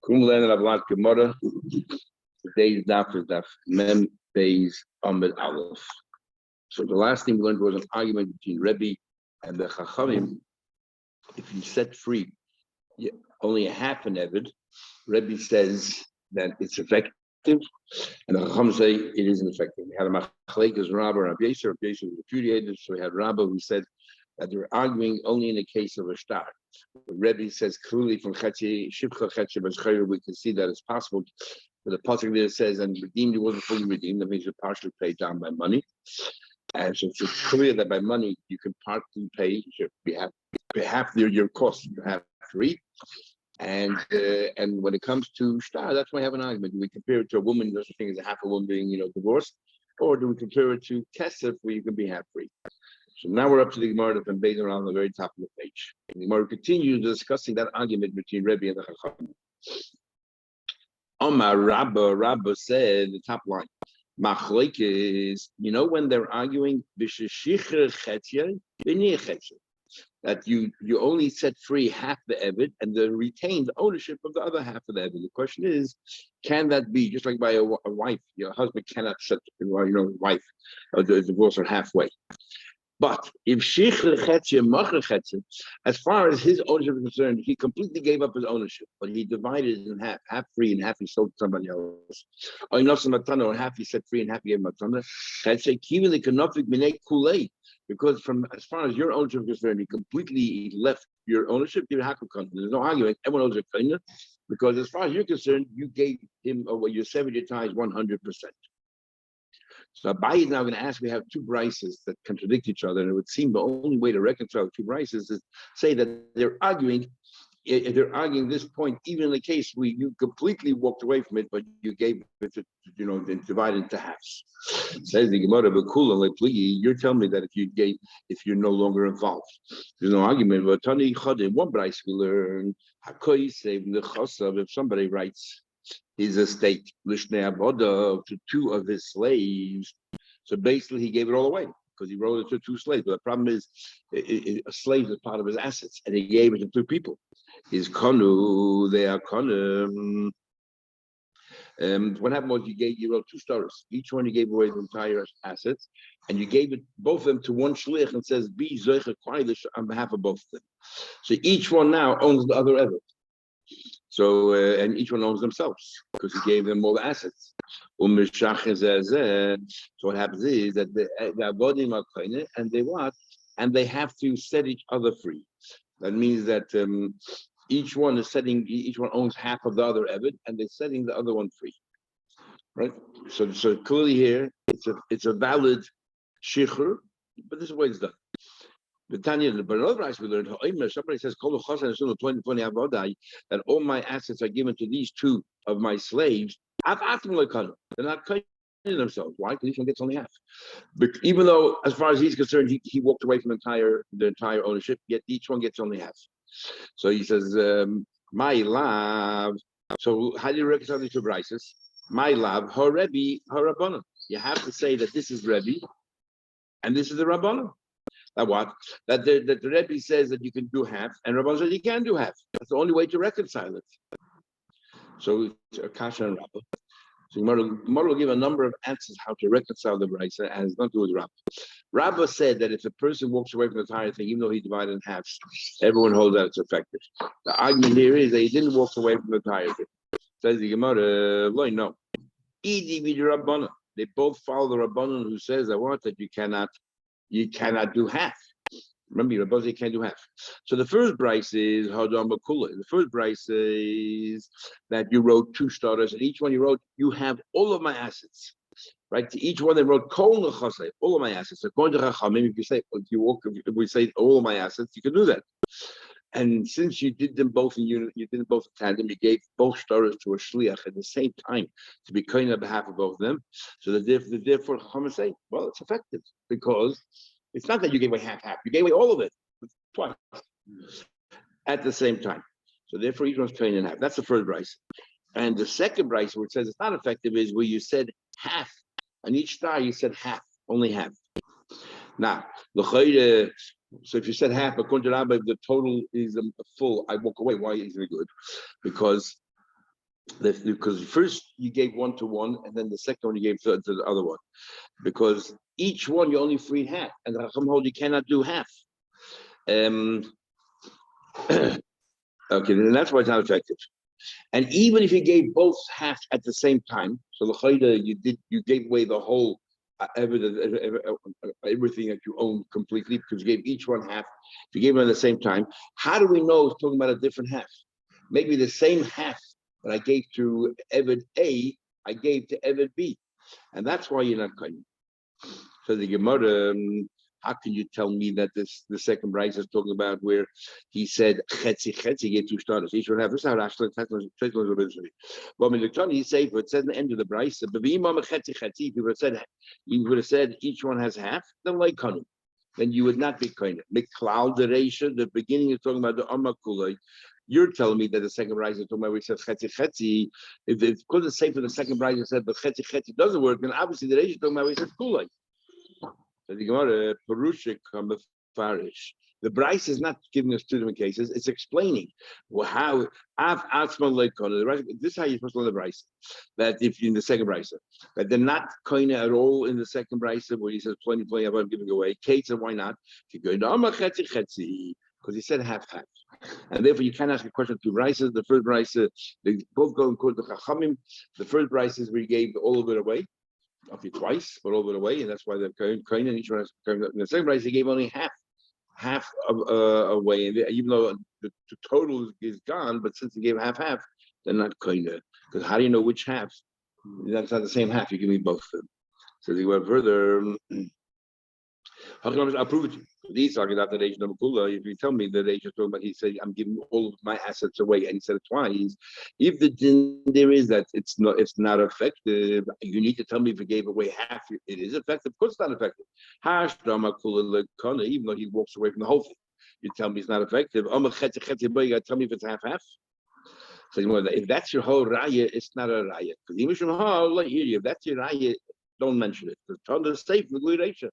Today's daf is daf mem beis amid aleph. So the last thing we learned was an argument between Rebbe and the Chachamim. If you set free only a half an eved, Rebbe says that it's effective, and the Chachamim say it isn't effective. We had a machlekes Rabba and Rabbi Yisrael. Rabbi Yisrael was repudiated, so we had Rabba who said that they're arguing only in the case of a star. Rebbe says clearly from Chetzi Shivcha Chetzi B'Shchayr we can see that it's possible. But the pasuk there says, and redeemed, it wasn't fully redeemed. That means you're partially paid down by money. And so it's clear that by money you can partly pay half your cost. You have free. And when it comes to star, that's why I have an argument. Do we compare it to a woman? There's a thing as a half a woman being divorced, or do we compare it to kesef where you can be half free? So now we're up to the Gemara that's been based around the very top of the page. And the Gemara continues discussing that argument between Rebbe and the Chachamim. Omar Rabba said, the top line, Machlekes, when they're arguing, that you only set free half the eved and the retained ownership of the other half of the eved. The question is, can that be just like by a wife? Your husband cannot set wife or divorce her halfway. But if as far as his ownership is concerned, he completely gave up his ownership, but he divided it in half free and half he sold to somebody else. Or half he set free and half he gave matana. Because from as far as your ownership is concerned, he completely left your ownership. There's no argument. Everyone owns a because as far as you're concerned, you gave him your 70 times 100%. So Abaye is now going to ask, we have two brises that contradict each other, and it would seem the only way to reconcile two brises is say that they're arguing this point, even in the case where you completely walked away from it, but you gave it to, divided into halves. Says the Gemara, you're telling me that if you're no longer involved, there's no argument. But in one brise we learn, if somebody writes his estate to two of his slaves, so basically he gave it all away because he wrote it to two slaves. But the problem is, a slave is part of his assets, and he gave it to two people. His kanu, they are kanu. What happened was you wrote two stories. Each one you gave away the entire assets, and you gave it both of them to one shlich and says be zeicha kwaidish on behalf of both of them. So each one now owns the other ever. So and each one owns themselves because he gave them all the assets. So what happens is that the avodim are koine, and they what? And they have to set each other free. That means that each one owns half of the other eved, and they're setting the other one free. Right? So clearly here it's a valid shichur, but this is the way it's done. But another verse we learned, somebody says, that all my assets are given to these two of my slaves. They're not cutting themselves. Why? Because each one gets only half. But even though, as far as he's concerned, he walked away from the entire ownership, yet each one gets only half. So he says, my love. So how do you reconcile these two brises? My love, her Rebbe, her Rabbanon. You have to say that this is Rebbe, and this is the Rabbanon. That what? That the Rebbe says that you can do half, and Rabban says you can't do half. That's the only way to reconcile it. So it's a kasha and Rabba. So Gemara will give a number of answers how to reconcile the brisa, and it's not to do with Rabba. Rabba said that if a person walks away from the entire thing, even though he divided in half, everyone holds that it's effective. The argument here is that he didn't walk away from the entire thing. Says the Gemara, no. They both follow the Rabbanon who says that you cannot do half. Remember, your Rabbi can't do half. So the first brice is Hadam Bakula. The first brice is that you wrote two starters, and each one you wrote, you have all of my assets. Right? To each one they wrote Kol Nechasei, all of my assets. According to Chachamim, if we say all of my assets, you can do that. And since you did them both in unit, you did them both in tandem, you gave both starters to a shliach at the same time to be kind on behalf of both of them. So therefore, Chachamim say, well, it's effective because it's not that you gave away half. You gave away all of it twice at the same time. So therefore, each one's kind in half. That's the first brice. And the second brice, where it says it's not effective, is where you said half. On each star, you said half, only half. Now, so if you said half, according to Rabbi, if the total is full, I walk away. Why isn't it good? Because Because first you gave one to one, and then the second one you gave to the other one. Because each one you only freed half, and the Chacham hold you cannot do half. Okay, and that's why it's not effective. And even if you gave both half at the same time, so the you gave away the whole everything that you own completely because you gave each one half. If you gave them at the same time, how do we know it's talking about a different half? Maybe the same half that I gave to Eved A, I gave to Eved B, and that's why you're not cutting. So the Gemara, how can you tell me that the second Bryce is talking about where he said chetzi get two starters? Each one have this out actually. But in the Tani, he said it said in the end of the Bryce, but he would have said each one has half. Then like kanu, then you would not be kind of Miklal the Reisha. The beginning is talking about the Amakula. You're telling me that the second Bryce is talking about where he says chetzi. If it's because it's safe for the second Bryce said, but chetzi doesn't work, then obviously the Reisha is talking about where he says kulay. The Gemara Perushik Farish. The Bryce is not giving us two different cases; it's explaining how this is how you're supposed to learn the Bryce. That if you're in the second Bryce, that they're not kind at all in the second Bryce where he says plenty I'm giving away. Kate said, why not? Because he said half, and therefore you can't ask a question to Bryces. The first Bryce, they both go and quote the Chachamim. The first Bryce is where he gave all of it away. Up you twice, but all it away, and that's why the coin and each one has in the same price. He gave only half away, and even though the total is gone, but since he gave half, they're not koina. Because how do you know which half? That's not the same half. You give me both of them. So they went further. I'll prove it to you. These talking about the age of Kula. If you tell me the age is talking about, he said, I'm giving all of my assets away, and he said it twice. If the din there is that it's not effective, you need to tell me if he gave away half, it is effective. Of course, it's not effective. Even though he walks away from the whole thing, you tell me it's not effective. You gotta tell me if it's half. So if that's your whole raya, it's not a raya. If that's your raya, don't mention it. Because safe the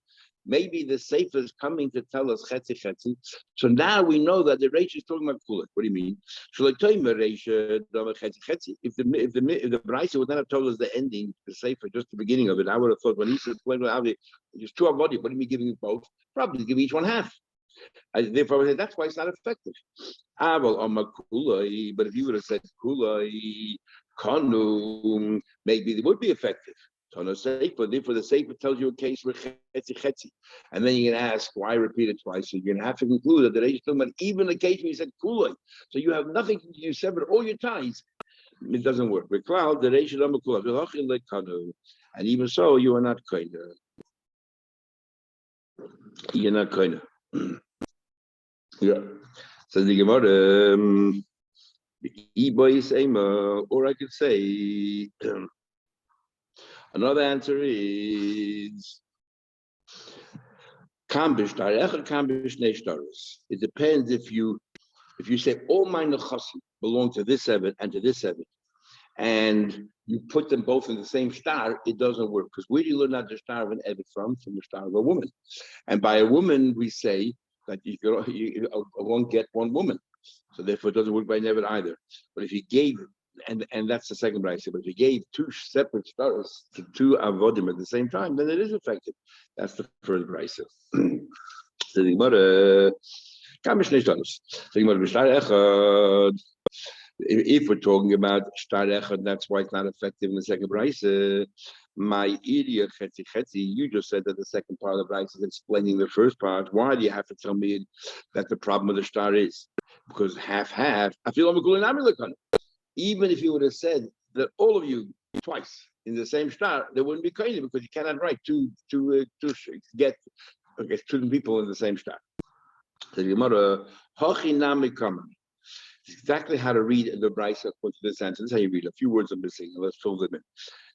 maybe the safe is coming to tell us chetzi. So now we know that the Reish is talking about kulik. What do you mean? If the Brisa would not have told us the ending, the safer, just the beginning of it, I would have thought when he said it's two avodim, what are we giving you both? Probably give each one half. Therefore, I would say that's why it's not effective. But if you would have said kulai kanu, maybe it would be effective. Therefore, the Sefer tells you a case where chetzi. And then you're going to ask, why repeat it twice? So you're going to have to conclude that the Reish is talking about even the case where you said kulai. So you have nothing, you severed all your ties. It doesn't work. With cloud, the Reish is kulai. And even so, you are not kind of. You're not kind of. Yeah. So the Gemara, or I could say, another answer is it depends if you say all my nechasim belong to this Eved and to this Eved, and you put them both in the same star, it doesn't work. Because where do you learn not the star of an Eved from? From the star of a woman. And by a woman, we say that you won't get one woman. So therefore, it doesn't work by Eved either. But if you gave and that's the second brayso. But if you gave two separate stars to two avodim at the same time, then it is effective. That's the first brayso. So the Gemara, if we're talking about shtar echad, that's why it's not effective in the second brayso. My idiot chetzi. You just said that the second part of the brayso is explaining the first part. Why do you have to tell me that the problem with the shtar is because half? I feel I'm a even if you would have said that all of you twice in the same star, there wouldn't be kaina because you cannot write to get two people in the same star. So the Gemara, it's exactly how to read the Brisa according to this sentence. This is how you read. A few words are missing. Let's fill them in.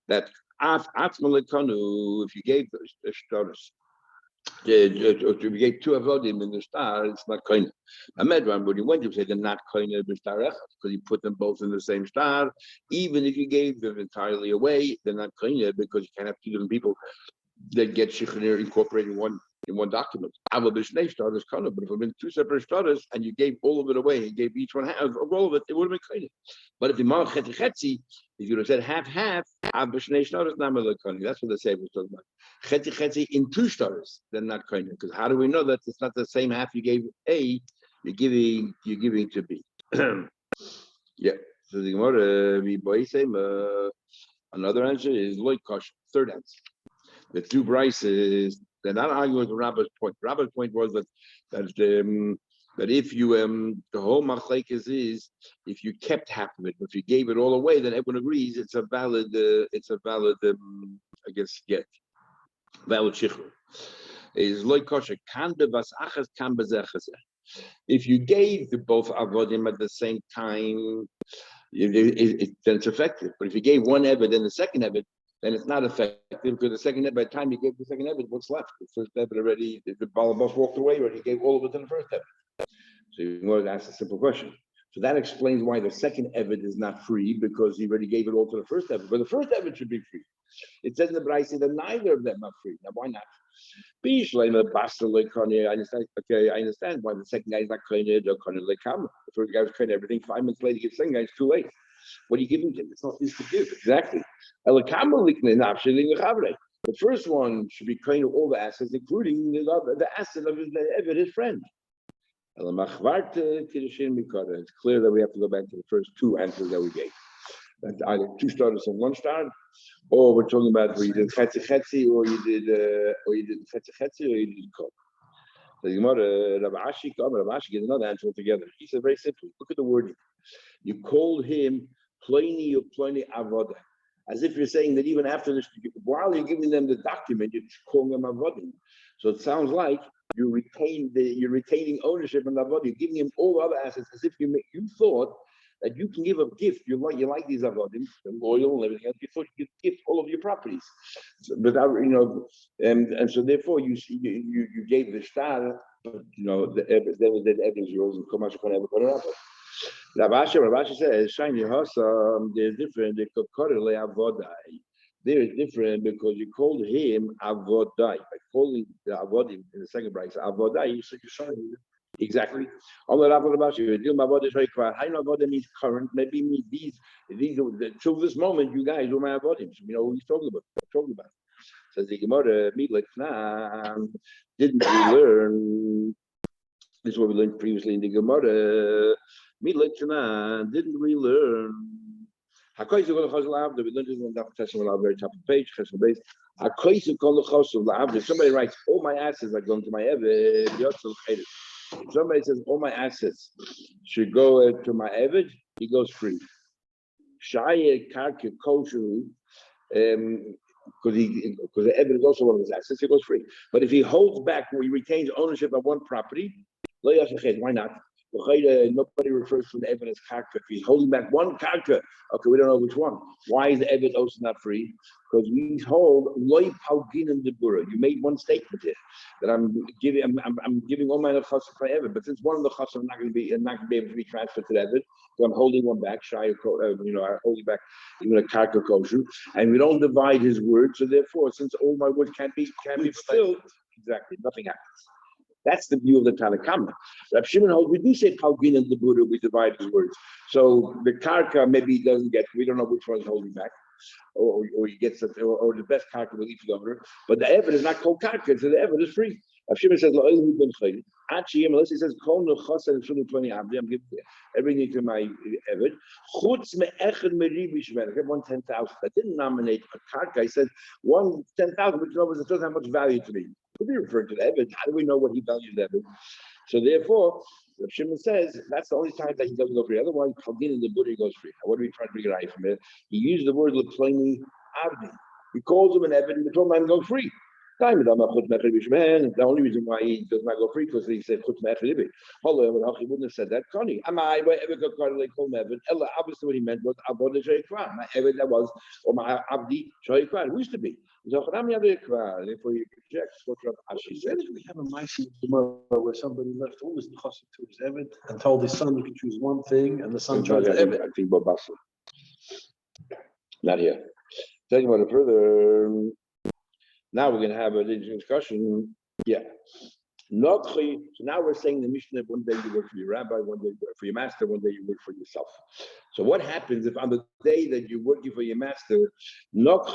That if you gave the stars, if you gave two avodim in the star, it's not koine. A medran, when you went to say they're not koine the star because you put them both in the same star. Even if you gave them entirely away, they're not koine because you can't have two different people that get shichanir incorporating one in one document. I will be shnei shtaros kana, but if it had been two separate shtaros and you gave all of it away and gave each one half of all of it, it would have been kind. But if you mark chetzi, if you would have said half, I'll be shnei shtaros namel kana. That's what the Sefer was talking about. Chetzi in two shtaros, then not kind. Because how do we know that it's not the same half you gave A, you're giving to B? Yeah. So the Gemara, another answer is loy kosh. Third answer. The two brises, they're not arguing with Rabbi's point. Rabbi's point was that if you the whole machlekes is if you kept half of it, but if you gave it all away, then everyone agrees it's a valid I guess valid shikhr. Is loy kosh kan bevas achas kan bezechas. If you gave the both avodim at the same time, then it's effective. But if you gave one eved and the second eved, then it's not effective because the second eved, by the time you gave the second eved, what's left? The first eved already, the balabas walked away already. He gave all of it in the first eved. So you want to ask a simple question. So that explains why the second eved is not free because he already gave it all to the first eved. But the first eved should be free. It says in the Braisa that neither of them are free. Now why not? I understand. Okay, I understand why the second guy is not koined or koined lekam. The first guy was koined everything. 5 minutes later, he gives the second guy. It's too late. What are you giving him? It's not his to give. Exactly. The first one should be koined all the assets, including the asset of his friend. It's clear that we have to go back to the first two answers that we gave. That's either two starters and one start, or we're talking about where you did chetzi, or you did chetzi, or you did kol. So Rav Ashi gives another answer altogether. He said very simply, look at the wording. You called him ploni or ploni avoda, as if you're saying that even after this, while you're giving them the document, you're calling them avodim. So it sounds like you're retaining ownership in the avodah. You're giving him all other assets as if you thought that you can give a gift. You like these avodim, they're loyal and everything else. You thought you could gift all of your properties, without and so therefore you gave the star, but the evidence yours and come much can ever put it up. Rav Ashi says, "Shiny Hasam, they're different. They could correlate avodai. They're different because you called him avodai by calling the avodim in the second brace avodai. You said you're shiny." Exactly. Avodah means current. Maybe means these till this moment. You guys were my avodim. So we know what he's talking about. Says the Gemara, didn't we learn? This is what we learned previously in the Gemara. Didn't we learn? We learned this on the very top of the page. If somebody writes, all my assets are going to my Eved, if somebody says all my assets should go to my Eved, he goes free. Shaya karka kosher, because the Eved is also one of his assets, he goes free. But if he holds back, he retains ownership of one property, why not? Nobody refers to the Eved as karka. If he's holding back one karka, okay, we don't know which one. Why is the Eved also not free? Because we hold loy palgin the bura. You made one statement here that I'm giving all my chassid for Eved, but since one of the chassid are not going to be able to be transferred to the Eved, so I'm holding one back. I'm holding back even a karka kosher, and we don't divide his word. So therefore, since all my words can't be fulfilled, exactly, nothing happens. That's the view of the Tanakama. Rav Shimon holds we do say Palgin and the Buddha, we divide his words. So the karka maybe doesn't get, we don't know which one's holding back, or he gets it, or the best karka will each governor. But the Eved is not called karka, so the Eved is free. Rav Shimon says, unless he says, I'm giving everything to my Eved. I have 110,000. I didn't nominate a karka. I said 110,000, which doesn't have much value to me. Could be referred to the Eved. How do we know what he values the Eved? So therefore, Rav Shimon says that's the only time that he doesn't go free. Otherwise, Palgin and the Buddha goes free. Now, what are we trying to figure out from it? He used the word Leploni Avdi. He calls him an Eved and the told him go free. The only reason why he does not go free because he said Chutz Me'echad. Hello, he wouldn't have said that. Connie, am I ever got called Eved? Obviously, what he meant was Avodah Shoykvan. My Eved that was, or my Abdi Shoykvan. Who used to be? Therefore, you reject what Rav Ashi said. We have a Ma'aseh where somebody left all his chassid to his Eved and told his son he could choose one thing, and the son chose Eved. I think Babasa. Not here. Talking about it further. Now we're going to have an interesting discussion Yeah. So now we're saying the Mishnah, one day you work for your rabbi, one day you work for your master, one day you work for yourself. So what happens if on the day that you're working for your master, what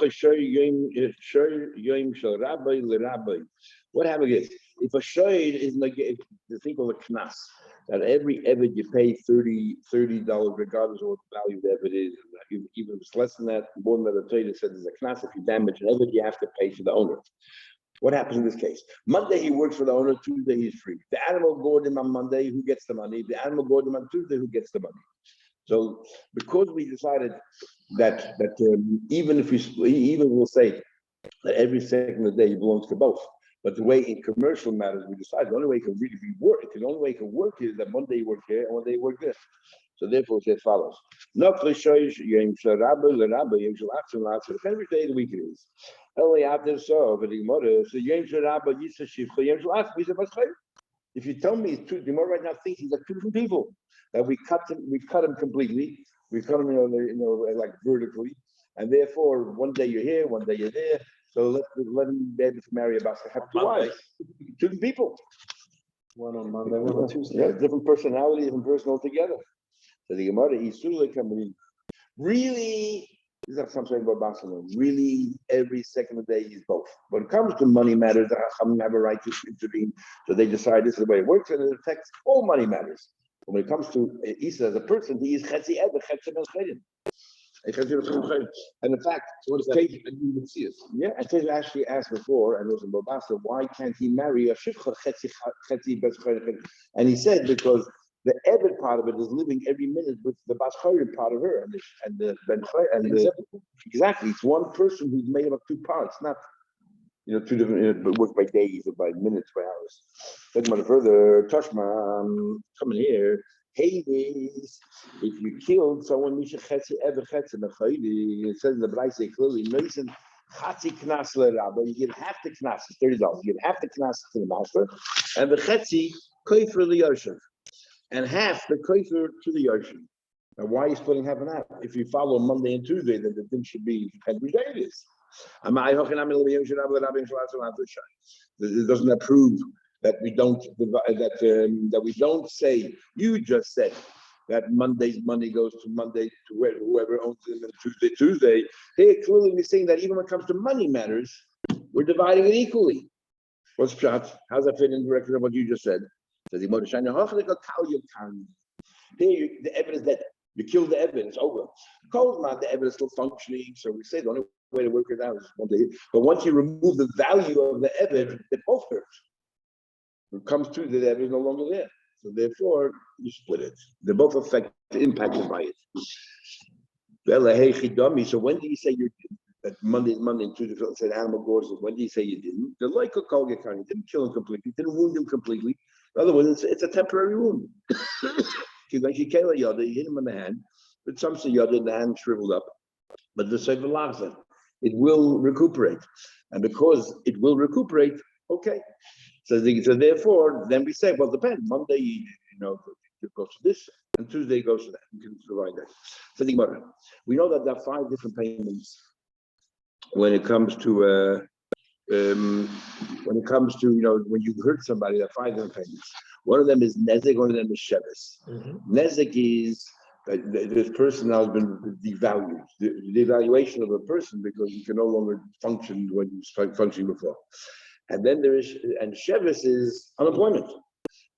happens is, if a shoyd is like the thing called a knas, that every eved you pay $30 regardless of what the value of the eved is, even if it's less than that, more than that, the says there's a knas. If you damage an eved, you have to pay to the owner. What happens in this case? Monday he works for the owner, Tuesday he's free. The animal gored him on Monday, who gets the money? The animal gored him on Tuesday, who gets the money? So because we decided that even if we'll say that every second of the day belongs to both, but the way in commercial matters we decide the only way it can really work, the only way it can work is that one day you work here and one day you work there. So therefore it follows. Every day of the week it is. Only after so, but the Gemara, so if you tell me it's two, the Gemara right now thinks he's like two different people. That we cut him completely. We cut him, like vertically, and therefore one day you're here, one day you're there. So let him be able to marry a basa. Have two wives, two different people. One on Monday, one on Tuesday. Yeah, different personality, different person altogether. So the Gemara Isula coming really. This is something about Barcelona. Really, every second of the day is both. When it comes to money matters, the Chachamim have a right to intervene. So they decide this is the way it works, and it affects all money matters. When it comes to Isa as a person, he is Chetzi Eber, Chetzi Ben Chayim. And in fact, what is that? You would see it. Yeah, I think I actually asked before, and also Babasa, why can't he marry a Shivcha Chetzi Ben Chayim? And he said because the Ebed part of it is living every minute with the Bas Chayim part of her, and the Ben Chayim, and exactly, it's one person who's made up of two parts, not two different, but work by days or by minutes, by hours. Talking about it further, Toshma, coming here. Hades, if you killed someone, it says in the Braise clearly, you give half the knas, $30. You give half the knas to the master, and the chetzi koifer liyoshev, and half the koifer to the yoshev. Now, why are you splitting half and half? If you follow Monday and Tuesday, then the thing should be every day it is. It doesn't prove that we don't that we don't say. You just said that Monday's money goes to Monday to whoever owns it, and Tuesday. Here clearly we're saying that even when it comes to money matters, we're dividing it equally. What's pshat? How's that fit in directly with what you just said? Says the here the evidence that you killed the evidence over. Cold the evidence still functioning, so we say the only way to work it out is one day. But once you remove the value of the evidence, they both hurt. When it comes to the evidence no longer there. So therefore, you split it. They're both impacted by it. So when do you say you did that Monday and Tuesday said animal gores? When do you say you didn't? The like of Kol Gekani didn't kill him completely, didn't wound him completely. In other words, it's a temporary wound. You hit him in the hand, but some say yada in the hand shriveled up. But the Sefer Lachza, it will recuperate. And because it will recuperate, okay. So therefore, then we say, well, depends. Monday, it goes to this, and Tuesday goes to that. You can provide that. So think about it. We know that there are 5 different payments when it comes to when you hurt somebody. There are 5 different payments. One of them is nezek, one of them is shevis. Nezek is this person now has been devalued, the devaluation of a person because you can no longer function when you started functioning before. And then and shevis is unemployment.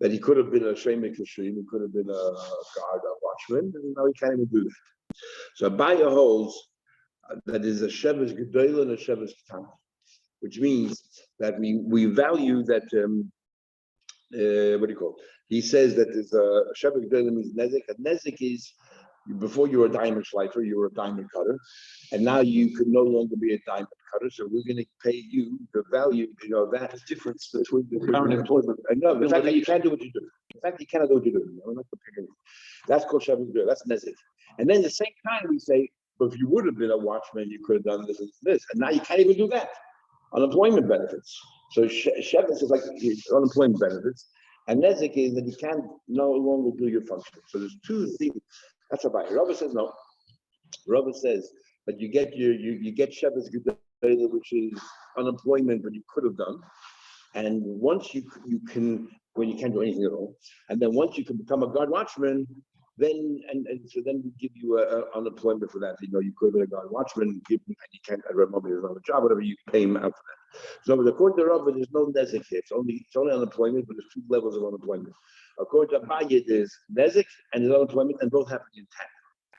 That he could have been a shemik kashrim, he could have been a guard, a watchman, and now he can't even do that. So Abaya holds that is a shevis gedolah and a shevis ketana, which means that we value that. What do you call it? He says that there's a shevis gedolah means nezek. And nezek is before you were a diamond schleifer, you were a diamond cutter, and now you could no longer be a diamond cutter. So we're going to pay you the value, that difference between the current employment. No, the fact that you can't do what you do. The fact that you cannot do what you do. That's called shevis gedolah. That's nezek. And then the same time we say, but if you would have been a watchman, you could have done this and this, and now you can't even do that. Unemployment benefits. So shevis is like unemployment benefits, and nezek is that you can no longer do your function. So there's 2 things. That's about it. Rabbi says no. Rabbi says that you get shevis gedolah, which is unemployment, but you could have done, And once you can, when you can't do anything at all, and then once you can become a guard watchman, then so then we give you unemployment for that. You could be a guard watchman, and you can't remember there's another job, whatever, you pay him out for that. So according to Rabbi, there's no nezek here. It's only unemployment, but there's two levels of unemployment. According to Abaye, there's nezek and there's unemployment, and both happen intact.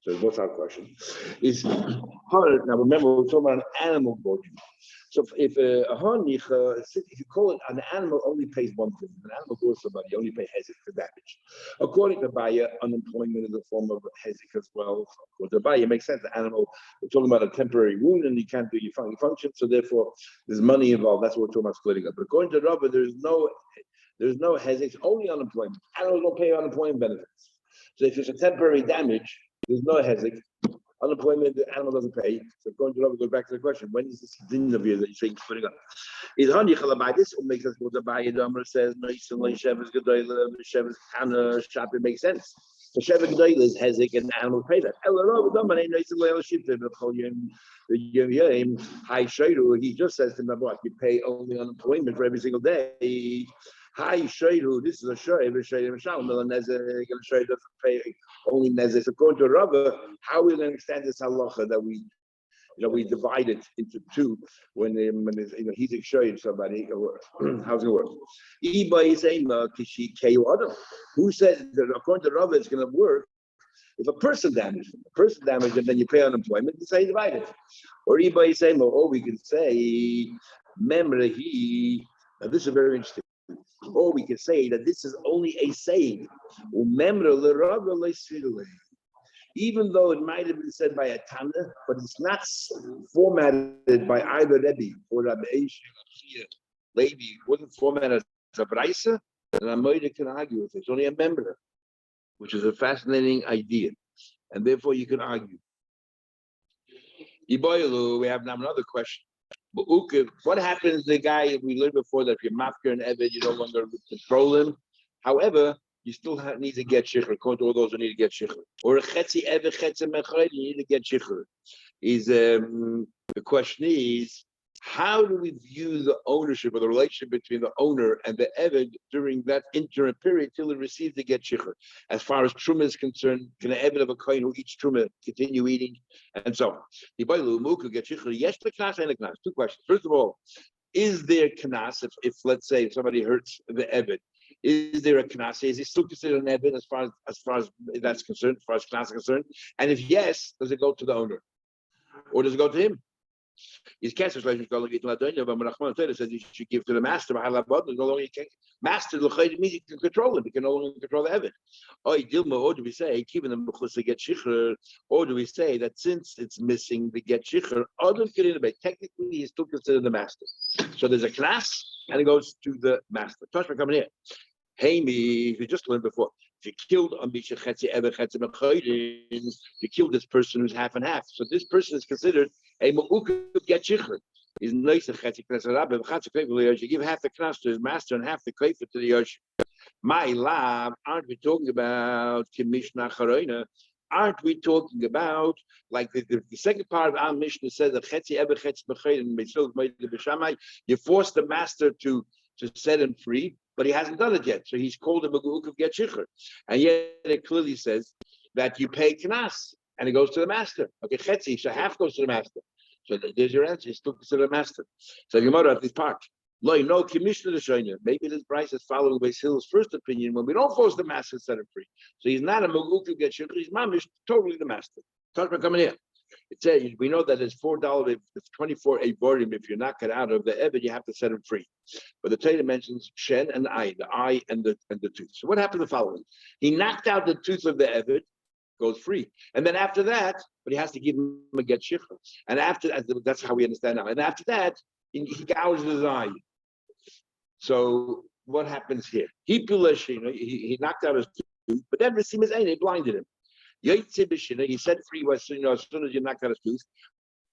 So what's our question? Is hard. Now remember, we're talking about an animal body. So if a honey, if you call it an animal, only pays one thing. If an animal goes somebody, you only pay hezek for damage. According to Baya, unemployment is a form of hezek as well. According to Baya, it makes sense. The animal, we're talking about a temporary wound, and you can't do your function, so therefore there's money involved. That's what we're talking about splitting up. But according to Rabba, there's no hezek. It's only unemployment. Animals don't pay unemployment benefits. So if it's a temporary damage, there's no hezek. Unemployment, the animal doesn't pay. So going to go back to the question: when is this din of yours that you're saying splitting up? Is honey by this will make us go to buy it? Amr says no. Shevis gedoyle, Shevis kana shop. It makes sense. So Shevis gedoyle is hezek, and animals pay that. He just says to him, "You pay only unemployment for every single day." Hi, Shayru, this is a Shay, Nezek doesn't pay only Nezek. So according to Rabba, how are we going to understand this halacha that we divide it into two when he's a Shay of somebody? How's it work? Who says that according to Rabba it's going to work if a person damaged, and then you pay unemployment? It's how you divide it. Or we can say, Memrehi. Now this is very interesting. Or we can say that this is only a saying. Even though it might have been said by a Tana, but it's not formatted by either Rebbe or Rabbi Eish, Levi. It wasn't formatted as a Braisa, and Amoida can argue with it. It's only a member, which is a fascinating idea. And therefore you can argue. Iboilu, we have now another question. But what happens to the guy we learned before that if you're mafker and Eved, you no longer control him? However, you still need to get shikhr. According to all those who need to get shikhr. Or a chetzi Eved, chetzi mechred, you need to get shikhr. The question is, how do we view the ownership or the relationship between the owner and the Eved during that interim period till he receives the get shikhr? As far as truma is concerned, can the Eved of a kohen who eats truma continue eating, and so on? Two questions. First of all, is there knas if let's say somebody hurts the Eved? Is there a knas? Is he still considered an Eved as far as that's concerned, as far as knas is concerned? And if yes, does it go to the owner, or does it go to him? His cancer relationship but Rahman says you should give to the master. No longer you can master means you can control him. You can no longer control the Evid. Or do we say keeping them to get shikhr? Or do we say that since it's missing the get shikhr, technically he's still considered the master. So there's a class and it goes to the master. Toshma coming here. Hey me, we just learned before. If you killed you killed this person who's half and half. So this person is considered a mu'ukub get shikhr. He's nice to chetzi knas rabbi. You give half the knas to his master and half the kaifa to the yosh. My lab, aren't we talking about kimishna charoina? Aren't we talking about like the second part of our Mishnah says that chetzi eber chetzi b'chayim and mitzvot made the b'shamai. You force the master to set him free, but he hasn't done it yet. So he's called a mu'ukub get shikhr, and yet it clearly says that you pay knas and it goes to the master. Okay, chetzi, so half goes to the master. So there's your answer. He's still considered a master. So you might have this part. No, commissioner the shayna. Maybe this price is following Beis Hillel's first opinion when we don't force the master to set him free. So he's not a mu'ukub get shikhr. He's mamish, totally the master. Talk coming here. It says we know that it's $4. It's 24 avorim. If you knock it out of the Eved, you have to set him free. But the Torah mentions shen and eye, the eye and the tooth. So what happened the following? He knocked out the tooth of the Eved, goes free, and then after that, but he has to give him a get shikhr. And after that's how we understand now. And after that, he gouges his eye. So what happens here? He knocked out his tooth, but then Rasim is he blinded him. He said free was as soon as you knock out his tooth.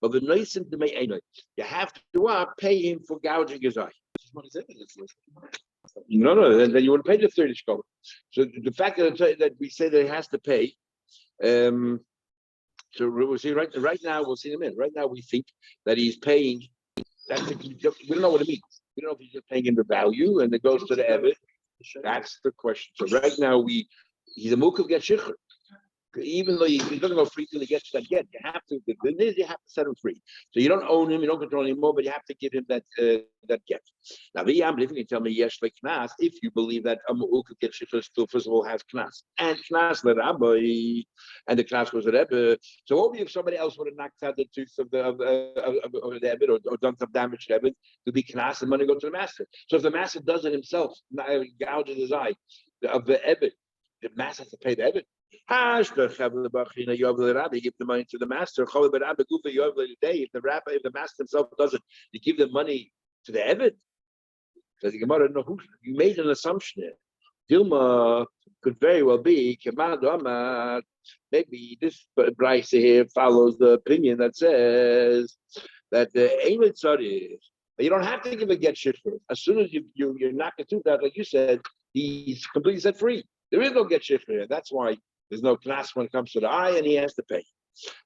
But the noisim to make you have to pay him for gouging his eye. No, then you want to pay the 30 shekels. So the fact that we say that he has to pay, so we'll see right now. We'll see in a minute. Right now we think that he's paying. We don't know what it means. We don't know if he's just paying him the value and it goes to the Eved. That's the question. So right now he's a Mukav get Shikhr. Even though he doesn't go free till he gets that get, you have to set him free. So you don't own him, you don't control him anymore, but you have to give him that get. Now, if you can tell me yes, like knas, if you believe that could get shikha still first of all has knas and knas le rabbi, and the knas was a rebbe. So what would be if somebody else would have knocked out the tooth of the rebbe or done some damage to rebbe? To be knas and money go to the master. So if the master does it himself, gouges his eye of the rebbe, the master has to pay the rebbe. You give the money to the master. If the master himself doesn't, you give the money to the Eved. Says the Gemara, no, you made an assumption here. Dilma could very well be maybe this Bryce here follows the opinion that says that the Eilit Tzarich, you don't have to give a get shikhr. As soon as you knock the tooth out, like you said, he's completely set free. There is no get shikhr. That's why there's no class when it comes to the eye, and he has to pay.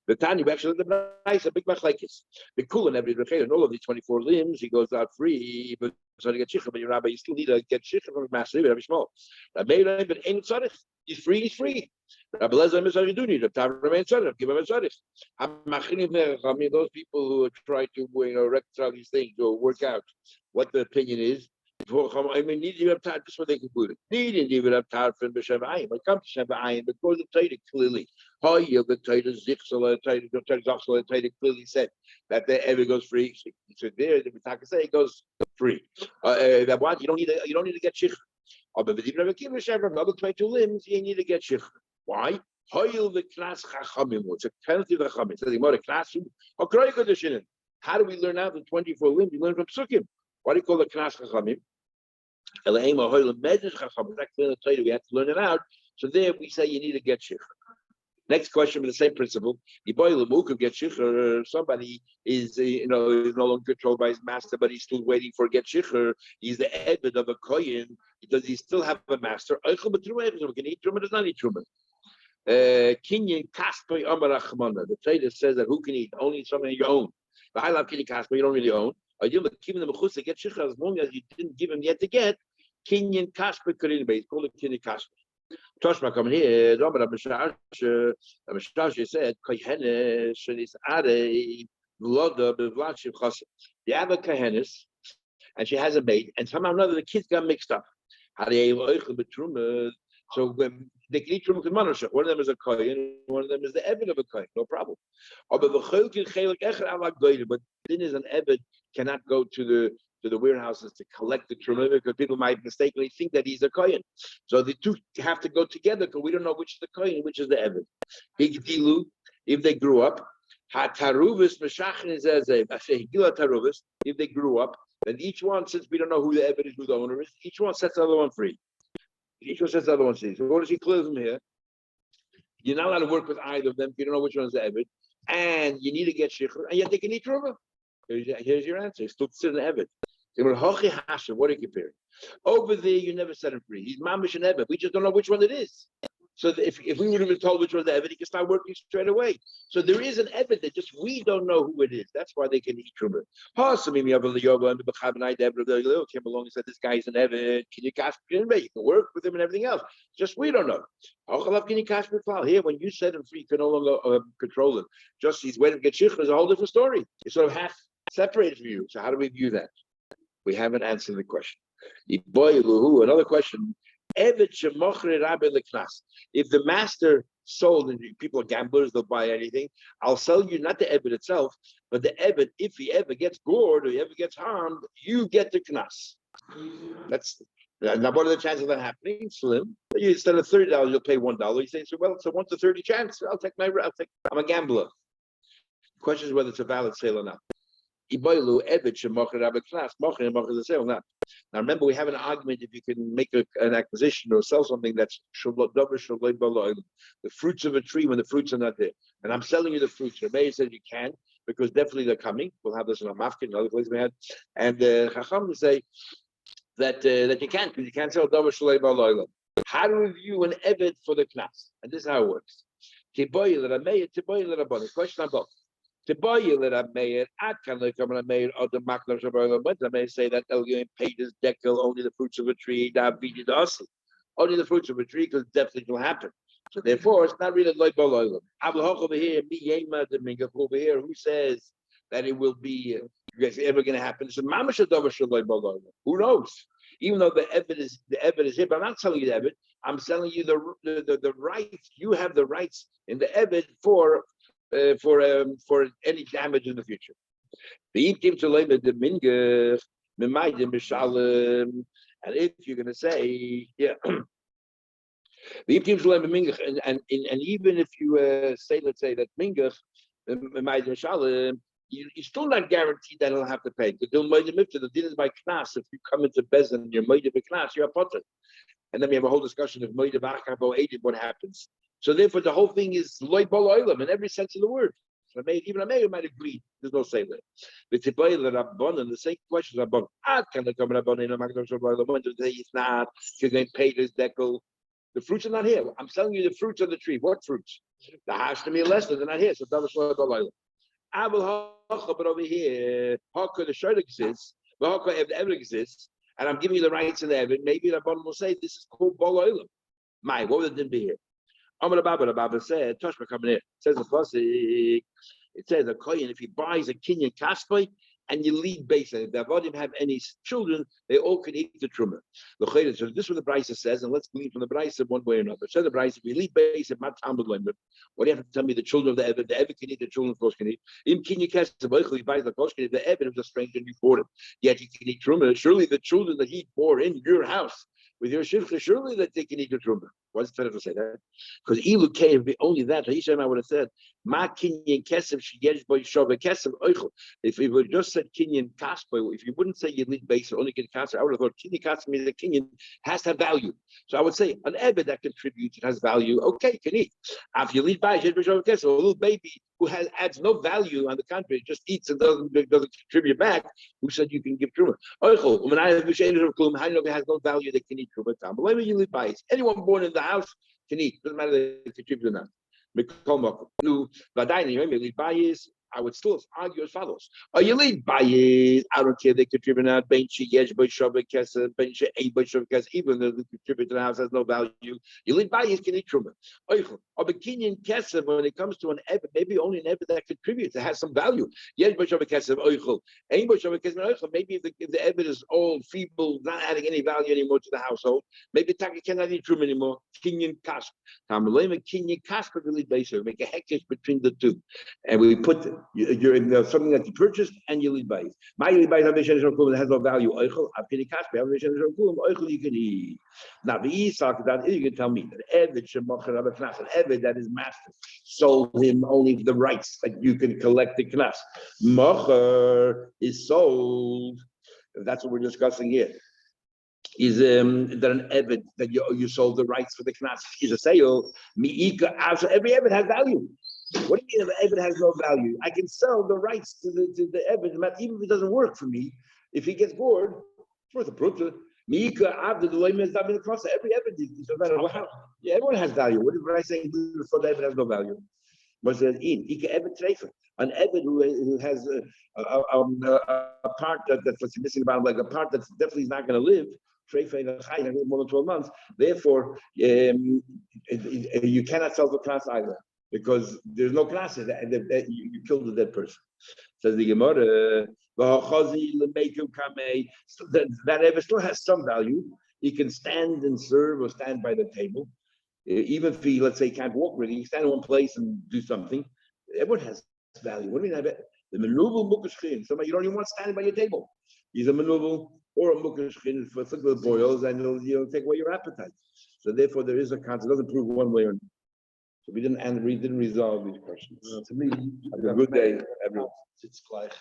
The Tanya actually the nice a big machlekes. The cool and every and all of these 24 limbs, he goes out free, but so to get shikha, but your rabbi, you still need to get shikha from the master, very small. But ain't tzarich. He's free, he's free. Rabbi Lezer Mizar, you do need a time remain tzarich, give him a tzarich. I mean, those people who try to reconcile these things or work out what the opinion is. I mean, need you have time, this is what they concluded. Needing you have time for B'Shem Ayin. When it comes to Shem Ayin, because the Torah clearly, the Torah Zichsel, the Torah clearly said that the ever goes free. So there, the Mitaka say it goes free. That what you don't need to get shich. But even if you give another 22 limbs, you need to get shich. Why? The class chachamim. It's a penalty of the chachamim. So the more class. How do we learn out the 24 limbs? We learn from Sukkim. Why do you call the class chachamim? We have to learn it out. So there we say you need to get shikha. Next question with the same principle. Somebody is is no longer controlled by his master, but he's still waiting for get shikha. He's the ebed of a kohen. Does he still have a master? Can he eat truma? Does not eat truma. Kinyan kasper amarachmana. The trader says that who can eat? Only something you own. But I love kinyan kasper. You don't really own. Keeping the mechusa get shikha as long as you didn't give him yet to get kinyan kasper karin base. Call it kinyan kasper. Toshma coming here. Rabbi Mishnah said kohenes shenis arei v'loda b'vlachim chassid. You have a kohenes and she has a maid, and somehow or another the kids got mixed up. So they can eat truma k'manashach. One of them is a kohen, one of them is the eved of a kohen. No problem. But then is an eved cannot go to the warehouses to collect the truma because people might mistakenly think that he's a kohen. So the two have to go together because we don't know which is the kohen and which is the eved. Big dilu, if they grew up, if they grew up, then each one, since we don't know who the eved is, who the owner is, each one sets the other one free. Each one sets the other one free. So what does he clear from here? You're not allowed to work with either of them if you don't know which one is the eved, and you need to get shikhr, and yet they can eat truma. Here's your answer. He's still considered an eved. What are you comparing? Over there, you never set him free. He's mamish and eved. We just don't know which one it is. So if we would have been told which one the eved, he can start working straight away. So there is an eved that just we don't know who it is. That's why they can eat truma. Came along and said, "This guy is an eved. Can you cash him? You can work with him and everything else. Just we don't know." Here, when you set him free, you can no longer control him. Just he's waiting to get shikha is a whole different story. It's sort of half separated from you. So how do we view that? We haven't answered the question. Another question. If the master sold, and people are gamblers, they'll buy anything, I'll sell you not the Ebed itself, but the Ebed, if he ever gets gored or he ever gets harmed, you get the knas. That's now what are the chances of that happening? Slim. Instead of $30, you'll pay $1. You say, so well, it's a 1 to 30 chance. I'm a gambler. The question is whether it's a valid sale or not. Now remember, we have an argument if you can make an acquisition or sell something that's the fruits of a tree when the fruits are not there. And I'm selling you the fruits. Rebbe says you can because definitely they're coming. We'll have this in our mafkin and other places we had. And Chacham say that you can't because you can't sell davar shalei ba'loilam. How do we view an eved for the knas? And this is how it works. Question on both. may say that Elgian paid his decal only the fruits of a tree, only the fruits of a tree, because definitely will happen. So therefore, it's not really like Baloilam. Over here, over here, who says that it will be ever going to happen? So who knows? Even though the evidence is here, but I'm not telling you the evidence. I'm telling you the rights. You have the rights in the evidence for any damage in the future. And if you're going to say, yeah. And even if you say, let's say that Mingach, you're still not guaranteed that he'll have to pay. The din is by knas. If you come into Bezin and you're moide b'knas, you're a potter. And then we have a whole discussion of moide b'achabo edim, what happens. So therefore, the whole thing is loy bol oilam in every sense of the word. So even a mayor might agree. There's no say there. The same questions are about. Can the come Rabban in a magdal say it's not? You're going to pay this decal. The fruits are not here. I'm telling you the fruits of the tree. What fruits? The hash to me lesson, they're not here. So but over here, Haka the shirt exists, but Haka ever exists, and I'm giving you the rights in the evidence. Maybe the bottom will say this is called Bol Oilam. My, what would it be here? Amar Baba said, Toshma coming here. It says the pasuk. It says a kohen if he buys a kinyan kaspai and you lead base, and if the avodim have any children, they all can eat the truma. So this is what the Brisa says, and let's glean from the Brisa one way or another. So the Brisa, if we lead base, what do you have to tell me? The children of the Evid can eat, the children of course can eat. In kinyan kaspai, he buys the kosh can eat. The Evid is a stranger and you bought him, yet he can eat truma. Surely the children that he bore in your house with your shivcha, surely that they can eat the truma. Why is it better to say that? Because Ilu came only that. Hashem, I would have said, Ma kinyan kesef sheyesh boy shove kesef oichel. If we would just said kinyan kaspa, if you wouldn't say you lead base or only get kaspa, I would have thought kinyan kaspa means the kinyan has to have value. So I would say an ebed that contributes, it has value. Okay, can eat. If you lead base, a little baby who adds no value, on the contrary, just eats and doesn't contribute back. Who said you can give truma? Oichel. When I have has no value, they can eat truma. But why would you lead base? Anyone born in the house can eat. Doesn't matter if they contribute or not. I would still argue as follows. You lead bias. I don't care they contribute or not. Even though they contribute to the house has no value. You lead bias can eat truma. When it comes to an ebed, maybe only an ebed that contributes, it has some value. Maybe if the ebed is old, feeble, not adding any value anymore to the household, maybe Taka cannot eat truma anymore. Kinyan kasp. Kinyan kasp really basic. Make a heckish between the two, and we put you're in something that you purchased and you lead by. My lead by has no value. Oichel, you can eat. Now the Isak that you can tell me that Evid that his master sold him only the rights that you can collect the knas. Mocher is sold. That's what we're discussing here. Is that an Evid that you sold the rights for the knas is a sale? Miika, every Evid has value. What do you mean if Evid has no value? I can sell the rights to the Evid, even if it doesn't work for me. If he gets bored, it's worth a pruta. Miika after the loyme is not been across every Evid. No matter what. Yeah, everyone has value. What if I say for the Evid has no value? What's that in? Ika Evid treifer. An Evid who has a part that's missing about, like a part that's definitely not going to live. More than 12 months. Therefore, you cannot sell the class either because there's no class in that, you killed the dead person. Says the Gemara, that ever still has some value. He can stand and serve or stand by the table. Even if he, let's say, can't walk really, he can stand in one place and do something. Everyone has value. What do you mean? The maneuver mukushkin. Somebody you don't even want standing by your table. He's a maneuver or a mukushkin for simple boils, and he'll take away your appetite. So therefore, there is a concept. It doesn't prove one way or another. So we didn't resolve these questions. To me, have a good day, everyone. It's gleich.